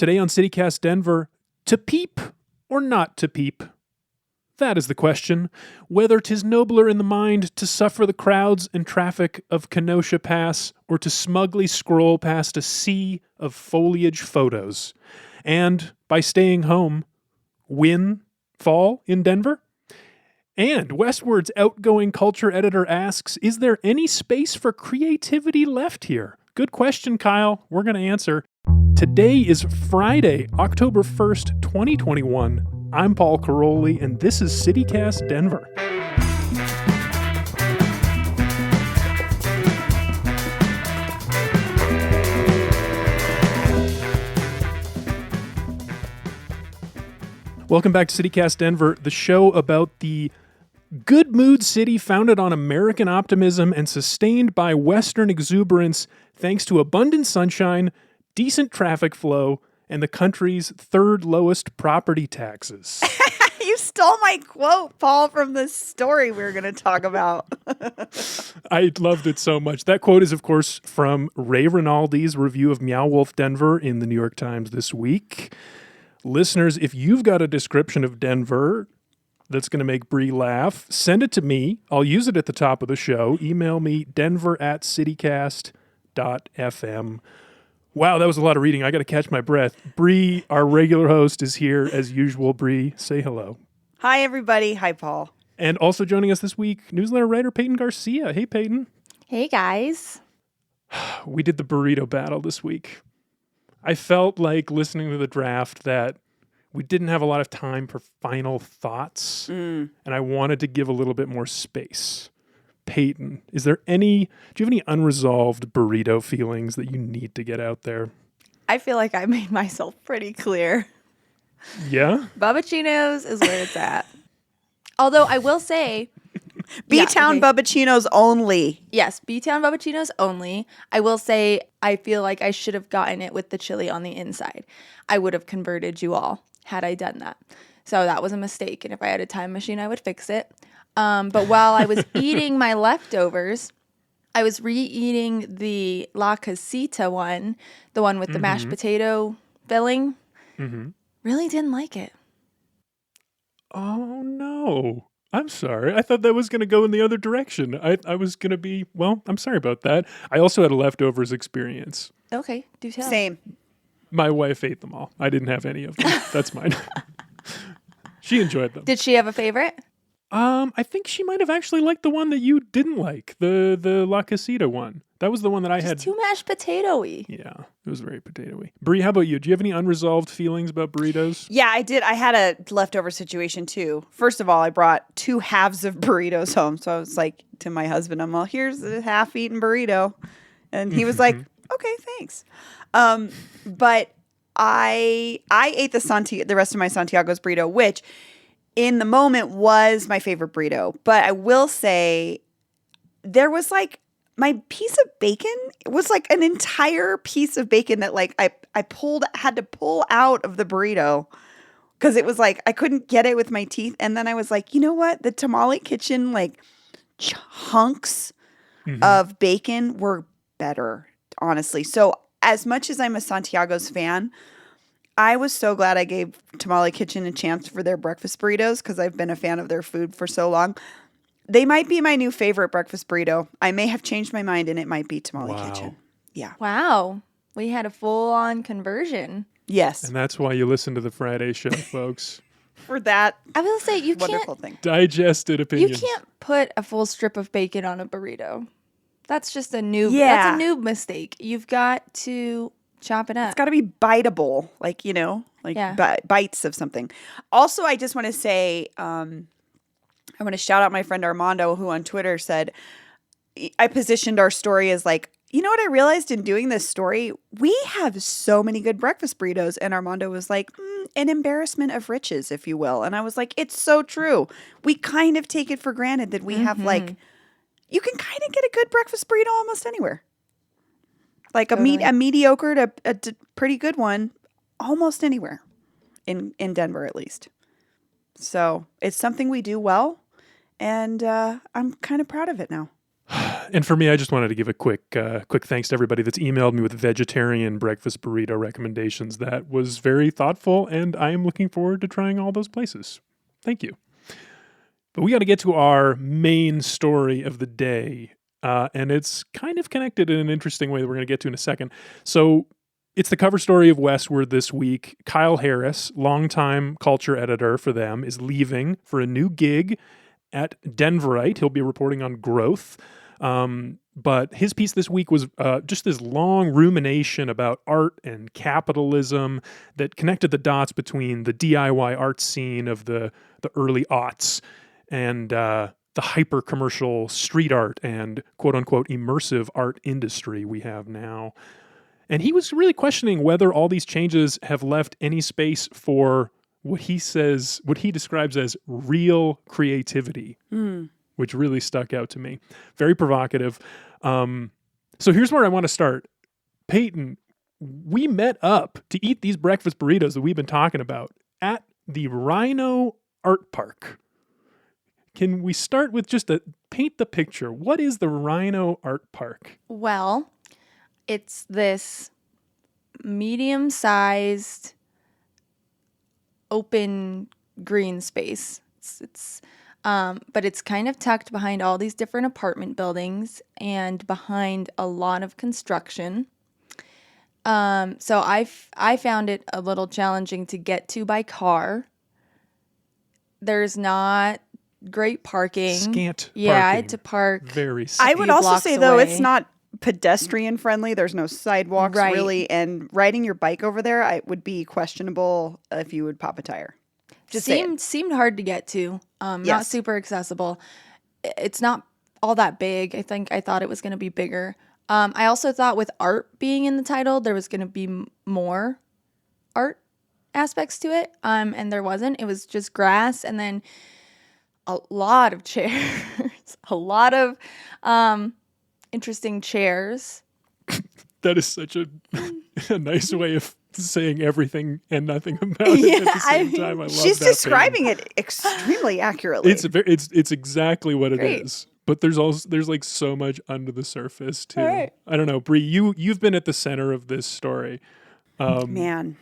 Today on CityCast Denver, to peep or not to peep? That is the question. Whether 'tis nobler in the mind to suffer the crowds and traffic of Kenosha Pass or to smugly scroll past a sea of foliage photos. And by staying home, win fall in Denver? And Westward's outgoing culture editor asks, is there any space for creativity left here? Good question, Kyle. We're going to answer. Today is Friday, October 1st, 2021. I'm Paul Caroli, and this is CityCast Denver. Welcome back to CityCast Denver, the show about the good mood city founded on American optimism and sustained by Western exuberance thanks to abundant sunshine, decent traffic flow, and the country's third lowest property taxes. You stole my quote, Paul, from the story we were going to talk about. I loved it so much. That quote is, of course, from Ray Rinaldi's review of Meow Wolf Denver in the New York Times this week. Listeners, if you've got a description of Denver that's going to make Bree laugh, send it to me. I'll use it at the top of the show. Email me, denver@citycast.fm. Wow, that was a lot of reading. I got to catch my breath. Bree, our regular host, is here as usual. Bree, say hello. Hi, everybody. Hi, Paul. And also joining us this week, newsletter writer Peyton Garcia. Hey, Peyton. Hey, guys. We did the burrito battle this week. I felt like listening to the draft that we didn't have a lot of time for final thoughts, and I wanted to give a little bit more space. Peyton, do you have any unresolved burrito feelings that you need to get out there? I feel like I made myself pretty clear. Yeah? Bubbaccino's is where it's at. Although I will say... B-Town Bubbaccino's only. Yes, B-Town Bubbaccino's only. I will say I feel like I should have gotten it with the chili on the inside. I would have converted you all had I done that. So that was a mistake. And if I had a time machine, I would fix it. But while I was eating my leftovers, I was re-eating the La Casita one, the one with the mashed potato filling. Really didn't like it. Oh, no. I'm sorry. I thought that was going to go in the other direction. I was going to be, well, I'm sorry about that. I also had a leftovers experience. Okay, do tell. Same. My wife ate them all. I didn't have any of them. That's mine. She enjoyed them. Did she have a favorite? I think she might have actually liked the one that you didn't like, the La Casita one. That was the one that I had. Too mashed potato-y. Yeah, it was very potato-y. Bree, how about you? Do you have any unresolved feelings about burritos? Yeah, I did. I had a leftover situation, too. First of all, I brought 2 halves of burritos home. So I was like to my husband, I'm all, here's a half-eaten burrito. And he was like, okay, thanks. But I ate the rest of my Santiago's burrito, which in the moment was my favorite burrito. But I will say there was like my piece of bacon was like an entire piece of bacon that like I had to pull out of the burrito because it was like I couldn't get it with my teeth. And then I was like, you know what? The Tamale Kitchen like hunks of bacon were better, honestly. So as much as I'm a Santiago's fan, I was so glad I gave Tamale Kitchen a chance for their breakfast burritos because I've been a fan of their food for so long. They might be my new favorite breakfast burrito. I may have changed my mind and it might be Tamale Kitchen. Yeah. Wow. We had a full-on conversion. Yes. And that's why you listen to the Friday show, folks. For that I will say you wonderful can't thing. Digested opinions. you can't put a full strip of bacon on a burrito. That's just a noob. Yeah. That's a noob mistake. You've got to chop it up. It's got to be biteable, like, you know, like bites of something. Also, I just want to say, I want to shout out my friend Armando, who on Twitter said, I positioned our story as like, you know what I realized in doing this story? We have so many good breakfast burritos. And Armando was like, an embarrassment of riches, if you will. And I was like, it's so true. We kind of take it for granted that we have like, you can kind of get a good breakfast burrito almost anywhere. Like a mediocre to a pretty good one almost anywhere in Denver, at least. So it's something we do well. And I'm kind of proud of it now. And for me, I just wanted to give a quick thanks to everybody that's emailed me with vegetarian breakfast burrito recommendations. That was very thoughtful, and I am looking forward to trying all those places. Thank you. But we got to get to our main story of the day, and it's kind of connected in an interesting way that we're going to get to in a second. So it's the cover story of Westward this week. Kyle Harris, longtime culture editor for them, is leaving for a new gig at Denverite. He'll be reporting on growth. But his piece this week was just this long rumination about art and capitalism that connected the dots between the DIY art scene of the early aughts and the hyper-commercial street art and quote-unquote immersive art industry we have now. And he was really questioning whether all these changes have left any space for what he describes as real creativity, which really stuck out to me. Very provocative. So here's where I want to start. Peyton, we met up to eat these breakfast burritos that we've been talking about at the Rhino Art Park. Can we start with just paint the picture? What is the Rhino Art Park? Well, it's this medium-sized open green space. But it's kind of tucked behind all these different apartment buildings and behind a lot of construction. So I found it a little challenging to get to by car. There's not great parking. Scant Yeah, I parking. had to park. Very scant. I would few also blocks say, though, it's away. not pedestrian friendly. There's no sidewalks Right. really. And riding your bike over there would be questionable if you would pop a tire. Just saying. Seemed hard to get to. Not Yes. super accessible. It's not all that big. I thought it was going to be bigger. I also thought with art being in the title, there was going to be more art aspects to it. And there wasn't. It was just grass and then a lot of chairs, a lot of interesting chairs. That is such a nice way of saying everything and nothing about it at the same time. I love she's that, describing it extremely accurately. Peyton. It's exactly what it Great. is. But there's like so much under the surface too. All right. I don't know, Bree. You've been at the center of this story. Man.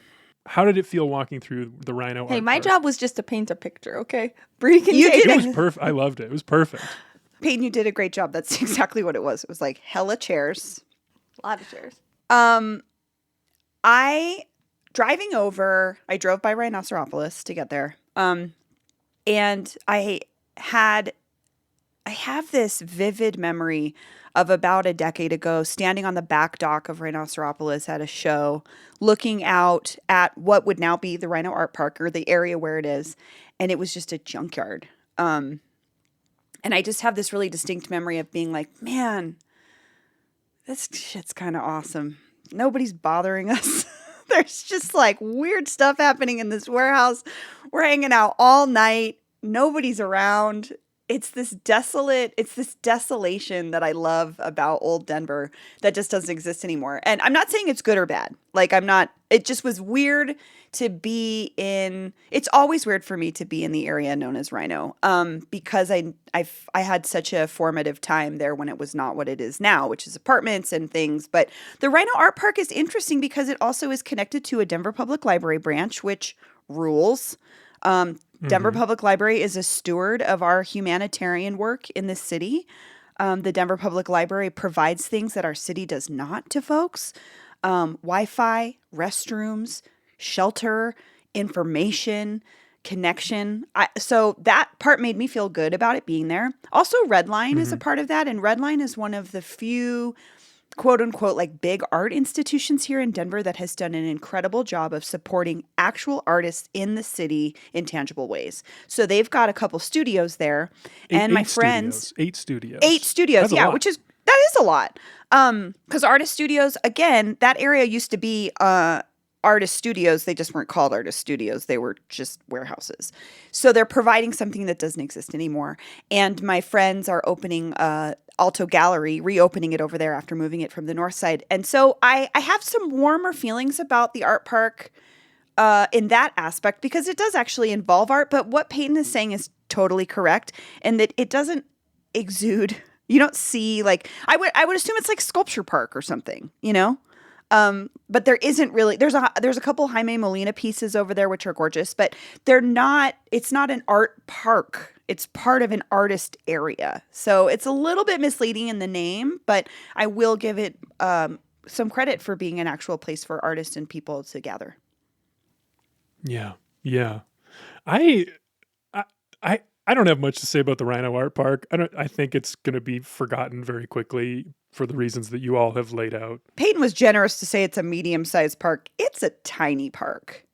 How did it feel walking through the Rhino? Hey, Art my Park? job was just to paint a picture, okay? Bree can You take did It it. was perfect. I loved it. It was perfect. Peyton, you did a great job. That's exactly what it was. It was like hella chairs. A lot of chairs. I drove by Rhinoceropolis to get there. And I have this vivid memory of about a decade ago standing on the back dock of Rhinoceropolis at a show, looking out at what would now be the Rhino Art Park, or the area where it is, and it was just a junkyard. And I just have this really distinct memory of being like, man, this shit's kind of awesome. Nobody's bothering us. There's just like weird stuff happening in this warehouse. We're hanging out all night. Nobody's around. It's this desolation that I love about old Denver that just doesn't exist anymore. And I'm not saying it's good or bad. It just was weird to be in, it's always weird for me to be in the area known as Rhino, because I had such a formative time there when it was not what it is now, which is apartments and things. But the Rhino Art Park is interesting because it also is connected to a Denver Public Library branch, which rules. Denver Public Library is a steward of our humanitarian work in the city. The Denver Public Library provides things that our city does not to folks. Wi-Fi, restrooms, shelter, information, connection. So that part made me feel good about it being there. Also, Redline is a part of that. And Redline is one of the few quote unquote like big art institutions here in Denver that has done an incredible job of supporting actual artists in the city in tangible ways. So they've got a couple studios there, and my friends, 8 studios. 8 studios, That's a yeah, lot. that is a lot. Because artist studios, again, that area used to be artist studios. They just weren't called artist studios. They were just warehouses. So they're providing something that doesn't exist anymore. And my friends are opening Alto Gallery, reopening it over there after moving it from the north side. And so I have some warmer feelings about the art park in that aspect, because it does actually involve art. But what Peyton is saying is totally correct, and that it doesn't exude You don't see like I would assume it's like Sculpture Park or something, you know? But there isn't really there's a couple Jaime Molina pieces over there which are gorgeous, but it's not an art park. It's part of an artist area. So it's a little bit misleading in the name, but I will give it some credit for being an actual place for artists and people to gather. Yeah. Yeah. I I don't have much to say about the Rhino Art Park. I think it's going to be forgotten very quickly for the reasons that you all have laid out. Peyton was generous to say it's a medium-sized park. It's a tiny park.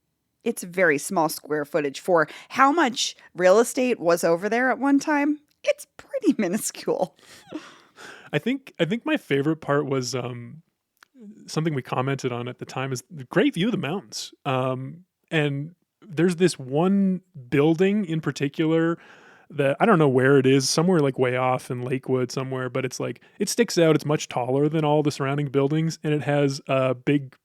It's very small square footage for how much real estate was over there at one time. It's pretty minuscule. I think my favorite part was something we commented on at the time is the great view of the mountains. And there's this one building in particular that I don't know where it is, somewhere like way off in Lakewood somewhere, but it's like, it sticks out. It's much taller than all the surrounding buildings, and it has a big,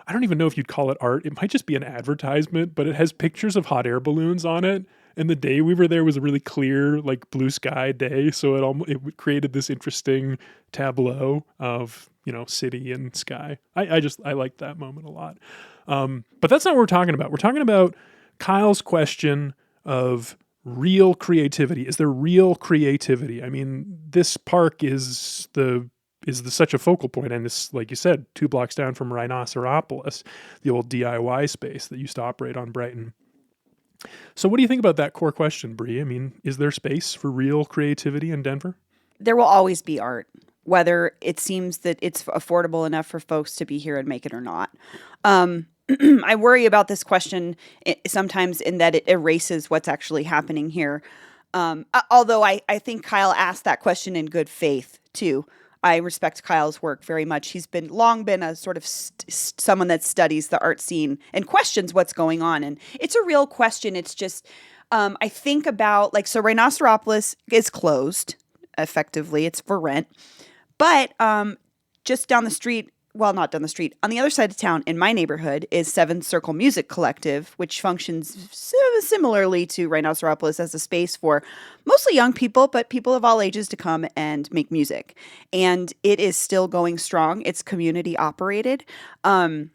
I don't even know if you'd call it art. It might just be an advertisement, but it has pictures of hot air balloons on it. And the day we were there was a really clear, like blue sky day. So it created this interesting tableau of, city and sky. I liked that moment a lot. But that's not what we're talking about. We're talking about Kyle's question of real creativity. Is there real creativity? I mean, this park is such a focal point, and it's, like you said, 2 blocks down from Rhinoceropolis, the old DIY space that used to operate on Brighton. So what do you think about that core question, Bree? I mean, is there space for real creativity in Denver? There will always be art, whether it seems that it's affordable enough for folks to be here and make it or not. I worry about this question sometimes in that it erases what's actually happening here. Although I think Kyle asked that question in good faith, too. I respect Kyle's work very much. He's long been a sort of someone that studies the art scene and questions what's going on. And it's a real question. It's just, I think about, so Rhinoceropolis is closed, effectively. It's for rent. But just down the street, well, not down the street, on the other side of town in my neighborhood is Seventh Circle Music Collective, which functions similarly to Rhinoceropolis as a space for mostly young people, but people of all ages to come and make music. And it is still going strong. It's community operated. And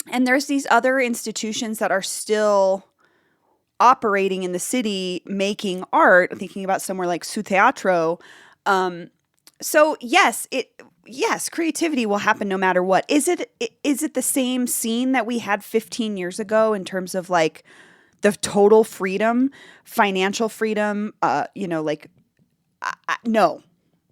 there's these other institutions that are still operating in the city, making art, thinking about somewhere like Su Teatro. So yes, creativity will happen no matter what. Is it the same scene that we had 15 years ago in terms of like the total freedom, financial freedom? No,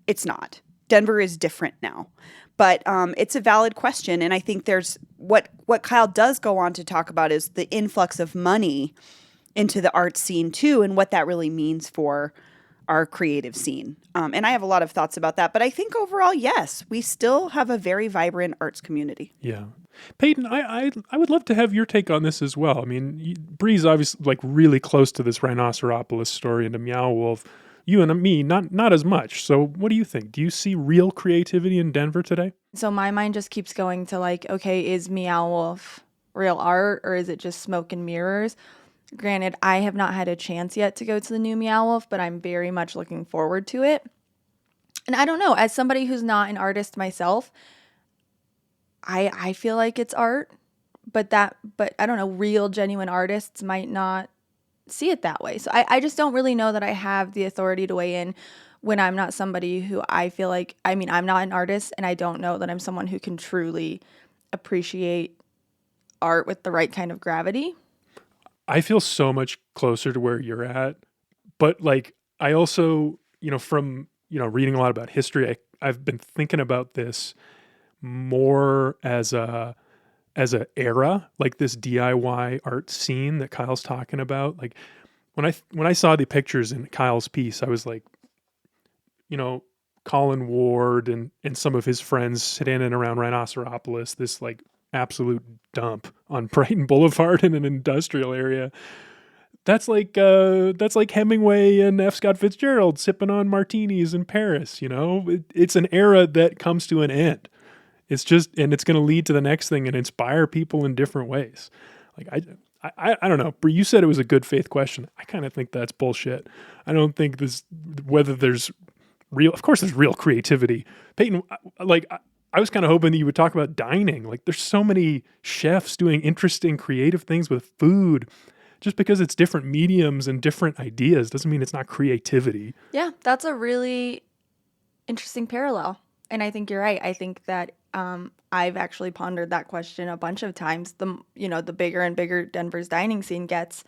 it's not. Denver is different now, but it's a valid question, and I think there's what Kyle does go on to talk about is the influx of money into the art scene too, and what that really means for our creative scene. And I have a lot of thoughts about that. But I think overall, yes, we still have a very vibrant arts community. Yeah. Peyton, I would love to have your take on this as well. I mean, Bree's obviously like really close to this Rhinoceropolis story and to Meow Wolf. You and me, not as much. So what do you think? Do you see real creativity in Denver today? So my mind just keeps going to like, okay, is Meow Wolf real art or is it just smoke and mirrors? Granted, I have not had a chance yet to go to the new Meow Wolf, but I'm very much looking forward to it. And I don't know, as somebody who's not an artist myself, I feel like it's art, but I don't know, real genuine artists might not see it that way. So I just don't really know that I have the authority to weigh in when I'm not somebody who I feel like, I mean, I'm not an artist and I don't know that I'm someone who can truly appreciate art with the right kind of gravity. I feel so much closer to where you're at, but like I also, from reading a lot about history, I've been thinking about this more as a era, like this DIY art scene that Kyle's talking about. Like when I saw the pictures in Kyle's piece, I was like, Colin Ward and some of his friends sit in and around Rhinoceropolis, this like absolute dump on Brighton Boulevard in an industrial area. That's like Hemingway and F. Scott Fitzgerald sipping on martinis in Paris. It's an era that comes to an end. It's it's going to lead to the next thing and inspire people in different ways. Like I don't know. You said it was a good faith question. I kind of think that's bullshit. I don't think whether there's real. Of course, there's real creativity. Peyton, I was kind of hoping that you would talk about dining. Like, there's so many chefs doing interesting, creative things with food. Just because it's different mediums and different ideas doesn't mean it's not creativity. Yeah, that's a really interesting parallel. And I think you're right. I think that I've actually pondered that question a bunch of times. The bigger and bigger Denver's dining scene gets,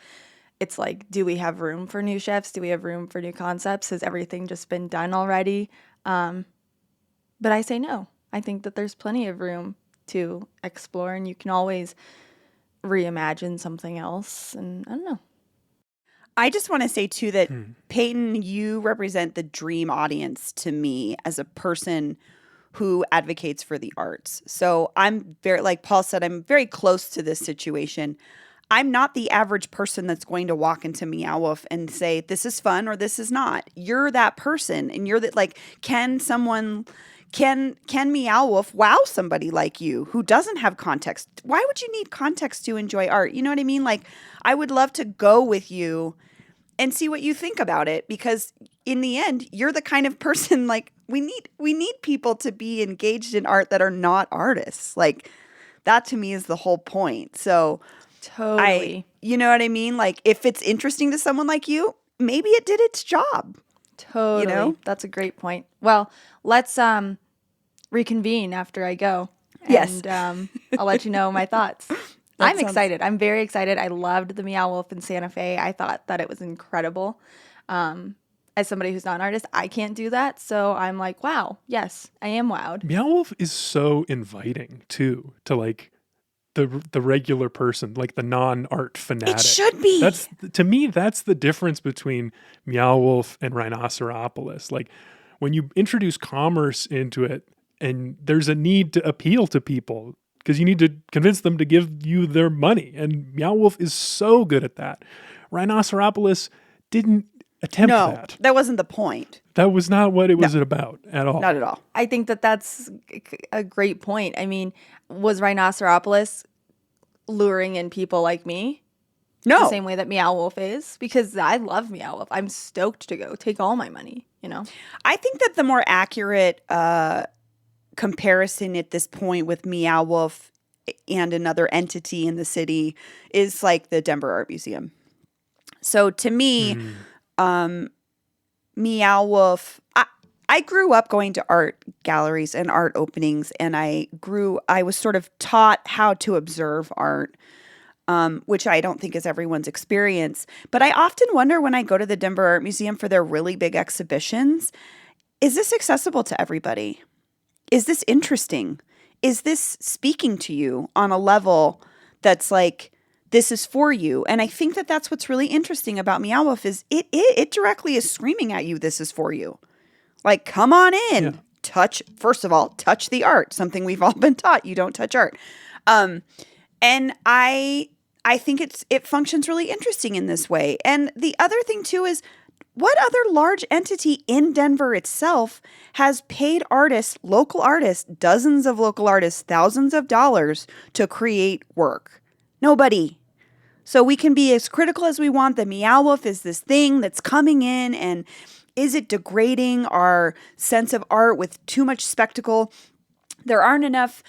it's like, do we have room for new chefs? Do we have room for new concepts? Has everything just been done already? But I say no. I think that there's plenty of room to explore, and you can always reimagine something else. And I don't know. I just want to say too that Peyton, you represent the dream audience to me as a person who advocates for the arts. So I'm very, like Paul said, I'm very close to this situation. I'm not the average person that's going to walk into Meow Wolf and say, this is fun or this is not. You're that person. And you're that, like, can Meow Wolf wow somebody like you who doesn't have context? Why would you need context to enjoy art? You know what I mean? Like, I would love to go with you and see what you think about it, because in the end, you're the kind of person, like, we need people to be engaged in art that are not artists. Like, that to me is the whole point. So Totally. you know what I mean? Like, if it's interesting to someone like you, maybe it did its job. Totally. You know? That's a great point. Well, let's reconvene after I go. Yes. And I'll let you know my thoughts. I'm excited. I'm very excited. I loved the Meow Wolf in Santa Fe. I thought that it was incredible. As somebody who's not an artist, I can't do that. So I'm like, wow, yes, I am wowed. Meow Wolf is so inviting too to like the regular person, like the non-art fanatic. It should be. That's, to me, that's the difference between Meow Wolf and Rhinoceropolis. Like, when you introduce commerce into it, and there's a need to appeal to people because you need to convince them to give you their money. And Meow Wolf is so good at that. Rhinoceropolis didn't attempt that. That wasn't the point. That was not what it was about at all. Not at all. I think that that's a great point. I mean, was Rhinoceropolis luring in people like me? No. The same way that Meow Wolf is? Because I love Meow Wolf. I'm stoked to go. Take all my money, you know? I think that the more accurate comparison at this point with Meow Wolf and another entity in the city is like the Denver Art Museum. So to me, Meow Wolf, I grew up going to art galleries and art openings, and I was sort of taught how to observe art, which I don't think is everyone's experience. But I often wonder when I go to the Denver Art Museum for their really big exhibitions, is this accessible to everybody? Is this interesting? Is this speaking to you on a level that's like, this is for you? And I think that that's what's really interesting about Meow Wolf is it directly is screaming at you, this is for you. Like, come on in, first of all, touch the art, something we've all been taught, you don't touch art. And I think it functions really interesting in this way. And the other thing too is, what other large entity in Denver itself has paid artists, local artists, dozens of local artists, thousands of dollars to create work? Nobody. So we can be as critical as we want. The Meow Wolf is this thing that's coming in, and is it degrading our sense of art with too much spectacle? There aren't enough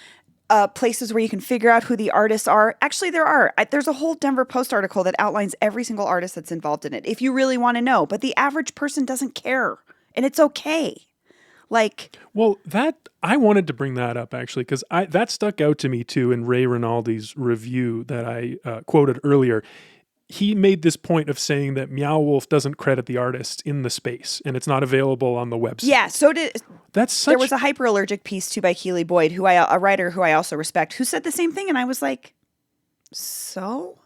places where you can figure out who the artists are. Actually, there are. There's a whole Denver Post article that outlines every single artist that's involved in it, if you really want to know. But the average person doesn't care, and it's okay. Like, well, I wanted to bring that up actually, because that stuck out to me too in Ray Rinaldi's review that I quoted earlier. He made this point of saying that Meow Wolf doesn't credit the artists in the space, and it's not available on the website. Yeah, so did there was a Hyperallergic piece too by Keely Boyd, a writer who I also respect, who said the same thing, and I was like, so?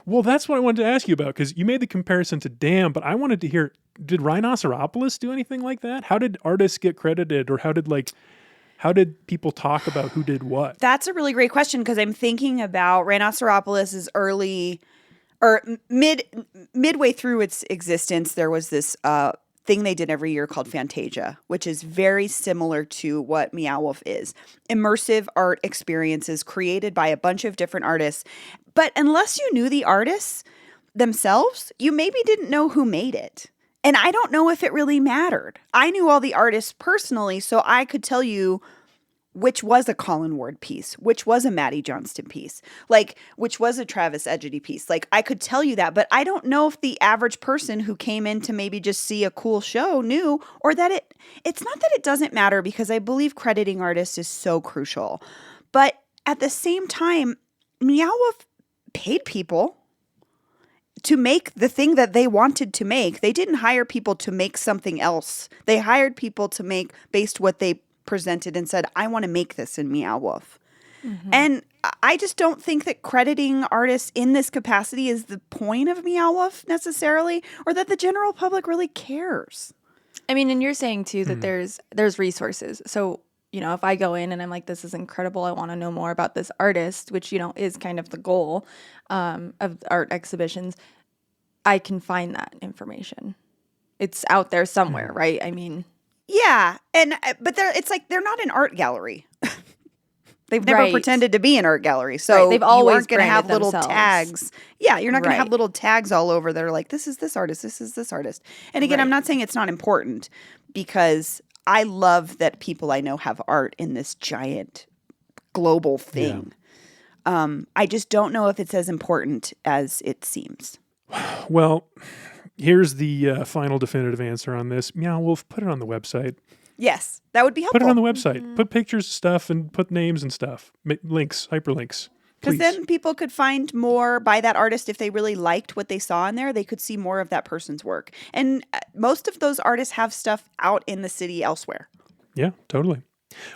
Well, that's what I wanted to ask you about, because you made the comparison to Damn, but I wanted to hear, did Rhinoceropolis do anything like that? How did artists get credited, or how did people talk about who did what? That's a really great question, because I'm thinking about Rhinoceropolis' early, or midway through its existence, there was this thing they did every year called Fantasia, which is very similar to what Meow Wolf is. Immersive art experiences created by a bunch of different artists. But unless you knew the artists themselves, you maybe didn't know who made it. And I don't know if it really mattered. I knew all the artists personally, so I could tell you which was a Colin Ward piece, which was a Maddie Johnston piece, like which was a Travis Edgety piece. Like I could tell you that, but I don't know if the average person who came in to maybe just see a cool show knew, or that it's not that it doesn't matter, because I believe crediting artists is so crucial. But at the same time, Meow Wolf paid people to make the thing that they wanted to make. They didn't hire people to make something else. They hired people to make based what they presented and said, I want to make this in Meow Wolf. Mm-hmm. And I just don't think that crediting artists in this capacity is the point of Meow Wolf necessarily, or that the general public really cares. I mean, and you're saying too that there's resources. So, you know, if I go in and I'm like, this is incredible, I want to know more about this artist, which, you know, is kind of the goal of art exhibitions, I can find that information. It's out there somewhere, right? I mean... Yeah, but it's like they're not an art gallery. They've never pretended to be an art gallery, so they've always you aren't going to have little themselves. tags. Yeah, you're not going to have little tags all over that are like, this is this artist, this is this artist. And again, I'm not saying it's not important, because I love that people I know have art in this giant global thing. Yeah. I just don't know if it's as important as it seems. Well, here's the final definitive answer on this. Meow Wolf, put it on the website. Yes, that would be helpful. Put it on the website. Mm-hmm. Put pictures of stuff and put names and stuff. Links, hyperlinks. Because then people could find more by that artist if they really liked what they saw in there. They could see more of that person's work. And most of those artists have stuff out in the city elsewhere. Yeah, totally.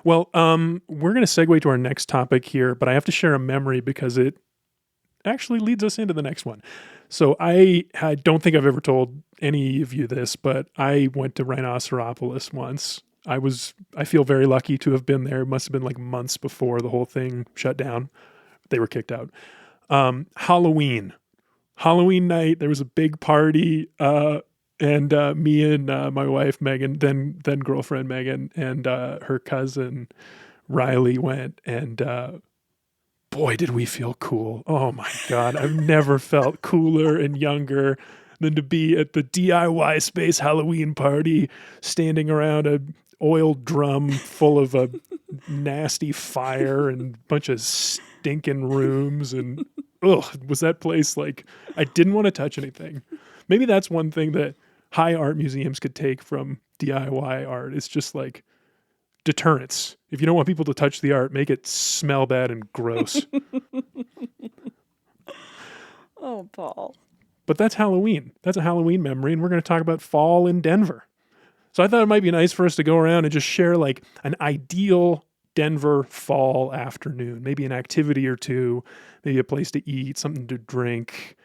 Well, we're going to segue to our next topic here, but I have to share a memory because it actually leads us into the next one. So I don't think I've ever told any of you this, but I went to Rhinoceropolis once. I feel very lucky to have been there. It must have been like months before the whole thing shut down. They were kicked out. Halloween night, there was a big party, and me and my wife Megan, then girlfriend Megan, and her cousin Riley went, and boy, did we feel cool. Oh my God, I've never felt cooler and younger than to be at the DIY Space Halloween party, standing around a oil drum full of a nasty fire and a bunch of stinking rooms. And was that place like, I didn't want to touch anything. Maybe that's one thing that high art museums could take from DIY art. It's just like deterrence. If you don't want people to touch the art, make it smell bad and gross. Oh, Paul. But that's Halloween. That's a Halloween memory, and we're going to talk about fall in Denver. So I thought it might be nice for us to go around and just share like an ideal Denver fall afternoon, maybe an activity or two, maybe a place to eat, something to drink.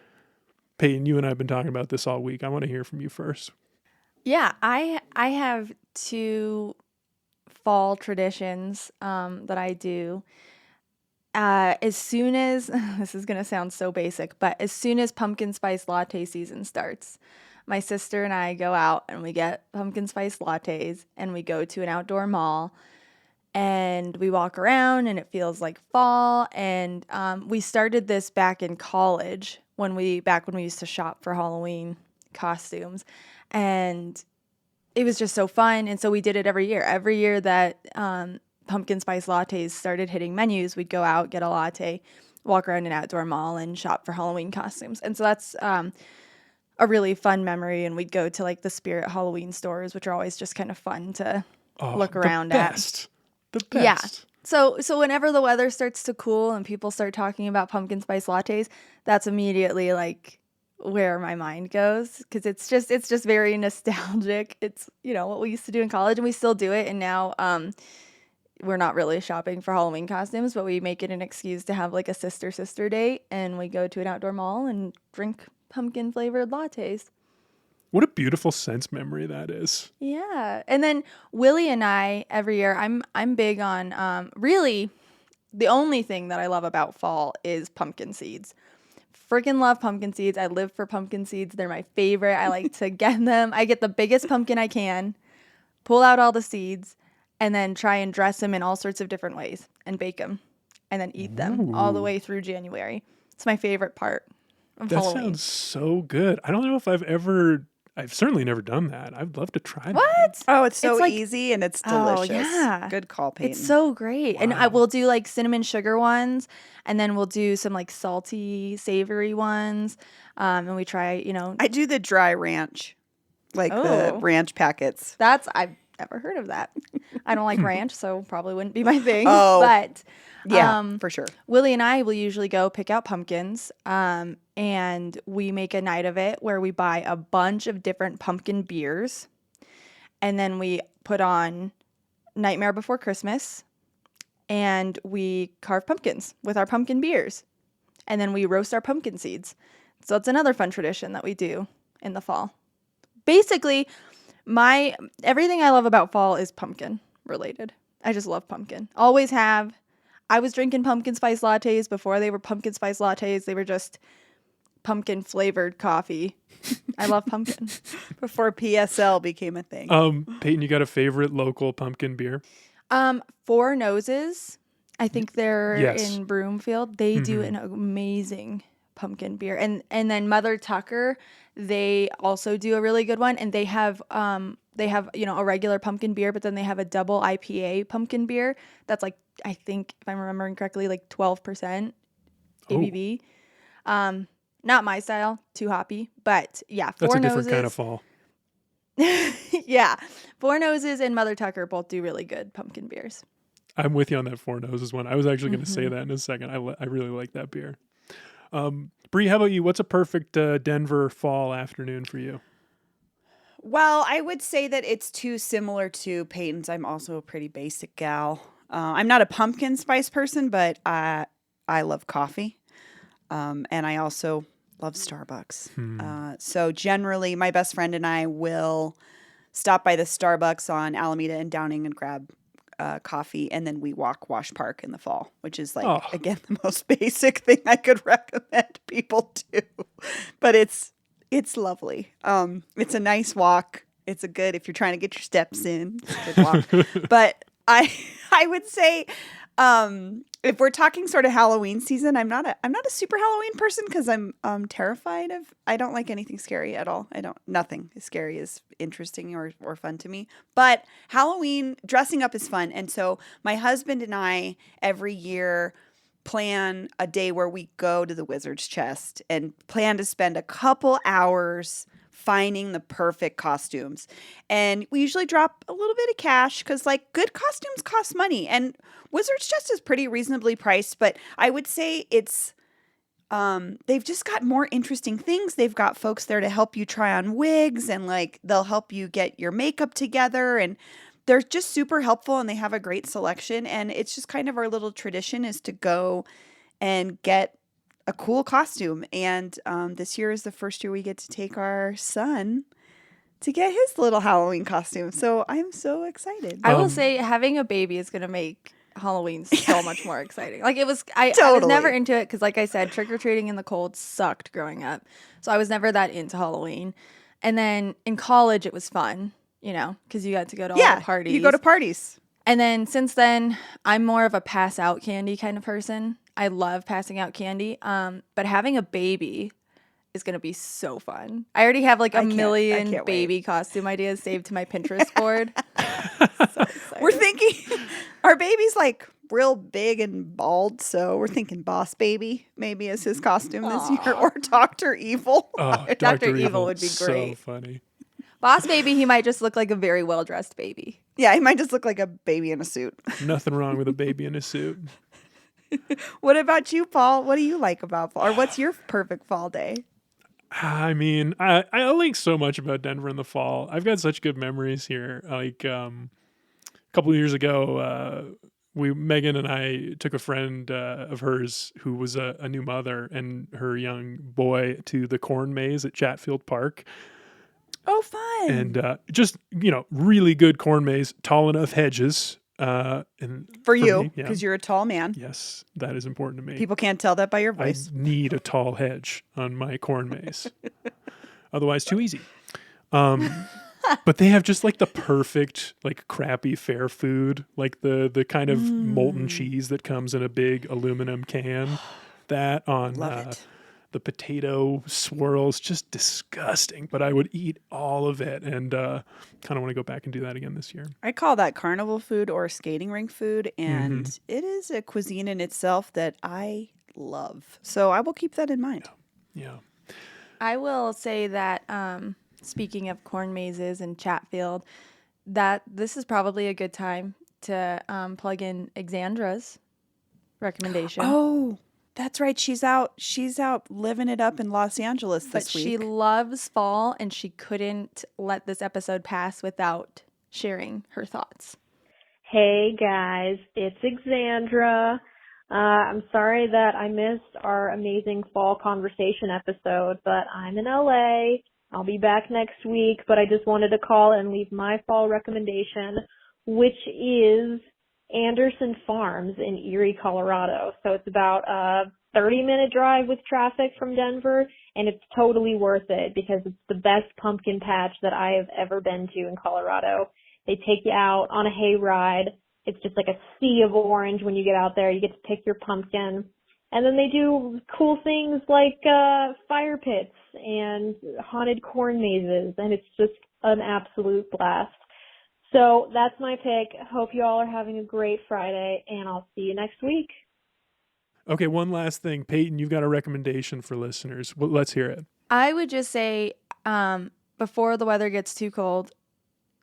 Peyton, you and I have been talking about this all week. I want to hear from you first. Yeah, I have two fall traditions that I do. As soon as, this is going to sound so basic, but as soon as pumpkin spice latte season starts, my sister and I go out and we get pumpkin spice lattes and we go to an outdoor mall and we walk around and it feels like fall. And we started this back in college when we used to shop for Halloween costumes, and it was just so fun. And so we did it every year. Every year that pumpkin spice lattes started hitting menus, we'd go out, get a latte, walk around an outdoor mall and shop for Halloween costumes. And so that's a really fun memory. And we'd go to like the Spirit Halloween stores, which are always just kind of fun to look around at. The best. Yeah. So whenever the weather starts to cool and people start talking about pumpkin spice lattes, that's immediately like where my mind goes, because it's just very nostalgic. It's, you know, what we used to do in college, and we still do it. And now we're not really shopping for Halloween costumes, but we make it an excuse to have like a sister date, and we go to an outdoor mall and drink pumpkin flavored lattes. What a beautiful sense memory that is. Yeah. And then Willie and I, every year, I'm big on, really, the only thing that I love about fall is pumpkin seeds. Freaking love pumpkin seeds. I live for pumpkin seeds. They're my favorite. I like to get them. I get the biggest pumpkin I can, pull out all the seeds, and then try and dress them in all sorts of different ways and bake them and then eat them all the way through January. It's my favorite part of Halloween. That sounds so good. I don't know if I've ever I've certainly never done that. I'd love to try that. What? Oh, it's so It's like- easy and it's Oh, delicious. yeah. Good call, Peyton. It's so great. And I Wow. will do like cinnamon sugar ones, and then we'll do some like salty, savory ones. And we try, I do the dry ranch, like the Oh. ranch packets. I've never heard of that. I don't like ranch, so probably wouldn't be my thing. Oh. But Yeah, for sure. Willie and I will usually go pick out pumpkins, and we make a night of it where we buy a bunch of different pumpkin beers, and then we put on Nightmare Before Christmas, and we carve pumpkins with our pumpkin beers, and then we roast our pumpkin seeds. So it's another fun tradition that we do in the fall. Basically, everything I love about fall is pumpkin related. I just love pumpkin. Always have. I was drinking pumpkin spice lattes before they were pumpkin spice lattes. They were just pumpkin flavored coffee. I love pumpkin. Before PSL became a thing. Peyton, you got a favorite local pumpkin beer? Four Noses. I think they're Yes. in Broomfield. They do an amazing pumpkin beer. And then Mother Tucker, they also do a really good one. And they have a regular pumpkin beer, but then they have a double IPA pumpkin beer that's like, I think if I'm remembering correctly, like 12% ABV. Not my style, too hoppy, but yeah, That's Four a different Noses. kind of fall. Yeah, Four Noses and Mother Tucker both do really good pumpkin beers. I'm with you on that Four Noses one. I was actually going to say that in a second. I really like that beer. Bree, how about you? What's a perfect Denver fall afternoon for you? Well, I would say that it's too similar to Peyton's. I'm also a pretty basic gal. I'm not a pumpkin spice person, but I love coffee. And I also love Starbucks. So generally, my best friend and I will stop by the Starbucks on Alameda and Downing and grab coffee, and then we walk Wash Park in the fall, which is like, again, the most basic thing I could recommend people do. But it's lovely. It's a nice walk. It's a good, if you're trying to get your steps in, it's a good walk. But I would say, if we're talking sort of Halloween season, I'm not a super Halloween person because I'm terrified of, I don't like anything scary at all. Nothing scary is interesting or fun to me. But Halloween dressing up is fun. And so my husband and I every year plan a day where we go to the Wizard's Chest and plan to spend a couple hours finding the perfect costumes. And we usually drop a little bit of cash because like good costumes cost money, and Wizard's Chest is pretty reasonably priced, but I would say it's they've just got more interesting things. They've got folks there to help you try on wigs, and like they'll help you get your makeup together, and they're just super helpful, and they have a great selection. And it's just kind of our little tradition is to go and get a cool costume. And this year is the first year we get to take our son to get his little Halloween costume. So I'm so excited. I will say having a baby is going to make Halloween so much more exciting. Like I was Totally. never into it because like I said, trick-or-treating in the cold sucked growing up. So I was never that into Halloween. And then in college it was fun, because you got to go to all the parties. You go to parties. And then since then, I'm more of a pass out candy kind of person. I love passing out candy. But having a baby is going to be so fun. I already have like a million can't baby costume ideas saved to my Pinterest board. So excited. We're thinking our baby's like real big and bald, so we're thinking Boss Baby maybe as his costume this year, or Dr. Evil. Oh, Dr. Evil would be so great. funny. Boss Baby, he might just look like a very well-dressed baby. Yeah, he might just look like a baby in a suit. Nothing wrong with a baby in a suit. What about you, Paul? What do you like about fall? Or what's your perfect fall day? I mean, I like so much about Denver in the fall. I've got such good memories here. Like a couple of years ago, Megan and I took a friend of hers who was a new mother and her young boy to the corn maze at Chatfield Park. Oh, fun. And just, really good corn maze, tall enough hedges. And for you, me, yeah. because you're a tall man. Yes, that is important to me. People can't tell that by your I voice. need a tall hedge on my corn maze. Otherwise, too easy. But they have just like the perfect, like crappy fair food, like the kind of molten cheese that comes in a big aluminum can. That on Love it. the potato swirls, just disgusting. But I would eat all of it, and kind of want to go back and do that again this year. I call that carnival food or skating rink food, and it is a cuisine in itself that I love. So I will keep that in mind. Yeah. I will say that speaking of corn mazes and Chatfield, that this is probably a good time to plug in Exandra's recommendation. Oh, that's right. She's out living it up in Los Angeles but this week. she loves fall, and she couldn't let this episode pass without sharing her thoughts. Hey guys, it's Exandra. I'm sorry that I missed our amazing fall conversation episode, but I'm in LA. I'll be back next week, but I just wanted to call and leave my fall recommendation, which is Anderson Farms in Erie, Colorado. So it's about a 30-minute drive with traffic from Denver, and it's totally worth it because it's the best pumpkin patch that I have ever been to in Colorado. They take you out on a hayride. It's just like a sea of orange when you get out there. You get to pick your pumpkin. And then they do cool things like fire pits and haunted corn mazes, and it's just an absolute blast. So that's my pick. Hope you all are having a great Friday, and I'll see you next week. Okay, one last thing. Peyton, you've got a recommendation for listeners. Well, let's hear it. I would just say, before the weather gets too cold,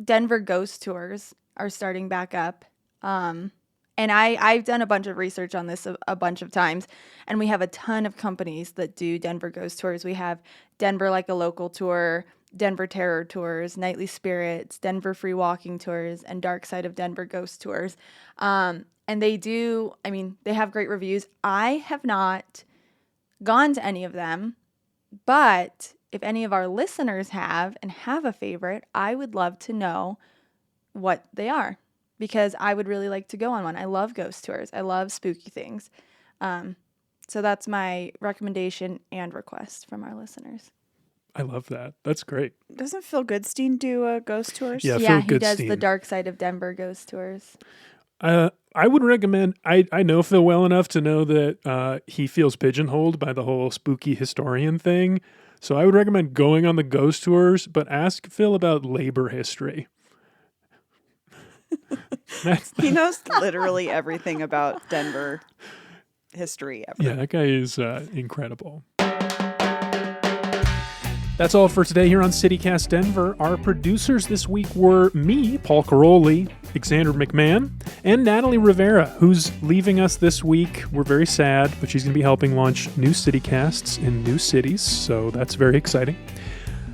Denver ghost tours are starting back up. And I've done a bunch of research on this a bunch of times, and we have a ton of companies that do Denver ghost tours. We have Denver Like a Local tour, Denver Terror tours, Nightly Spirits, Denver Free Walking tours, and Dark Side of Denver ghost tours. And they have great reviews. I have not gone to any of them, but if any of our listeners have and have a favorite, I would love to know what they are, because I would really like to go on one. I love ghost tours. I love spooky things. So that's my recommendation and request from our listeners. I love that. That's great. Doesn't Phil Goodstein do ghost tours? Yeah, Yeah, Phil he does Goodstein. the Dark Side of Denver ghost tours. I would recommend, I know Phil well enough to know that he feels pigeonholed by the whole spooky historian thing. So I would recommend going on the ghost tours, but ask Phil about labor history. He knows literally everything about Denver history ever. Yeah, that guy is incredible. That's all for today here on CityCast Denver. Our producers this week were me, Paul Caroli, Alexander McMahon, and Natalie Rivera, who's leaving us this week. We're very sad, but she's going to be helping launch new CityCasts in new cities, so that's very exciting.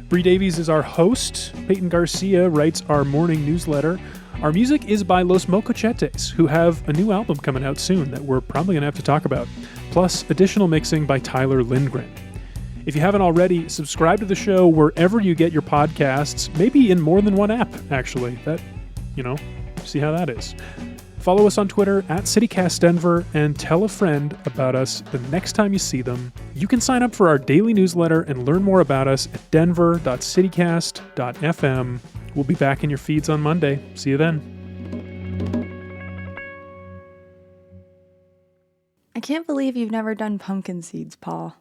Bree Davies is our host. Peyton Garcia writes our morning newsletter. Our music is by Los Mocochetes, who have a new album coming out soon that we're probably going to have to talk about, plus additional mixing by Tyler Lindgren. If you haven't already, subscribe to the show wherever you get your podcasts, maybe in more than one app, actually. See how that is. Follow us on Twitter @CityCastDenver and tell a friend about us the next time you see them. You can sign up for our daily newsletter and learn more about us at denver.citycast.fm. We'll be back in your feeds on Monday. See you then. I can't believe you've never done pumpkin seeds, Paul.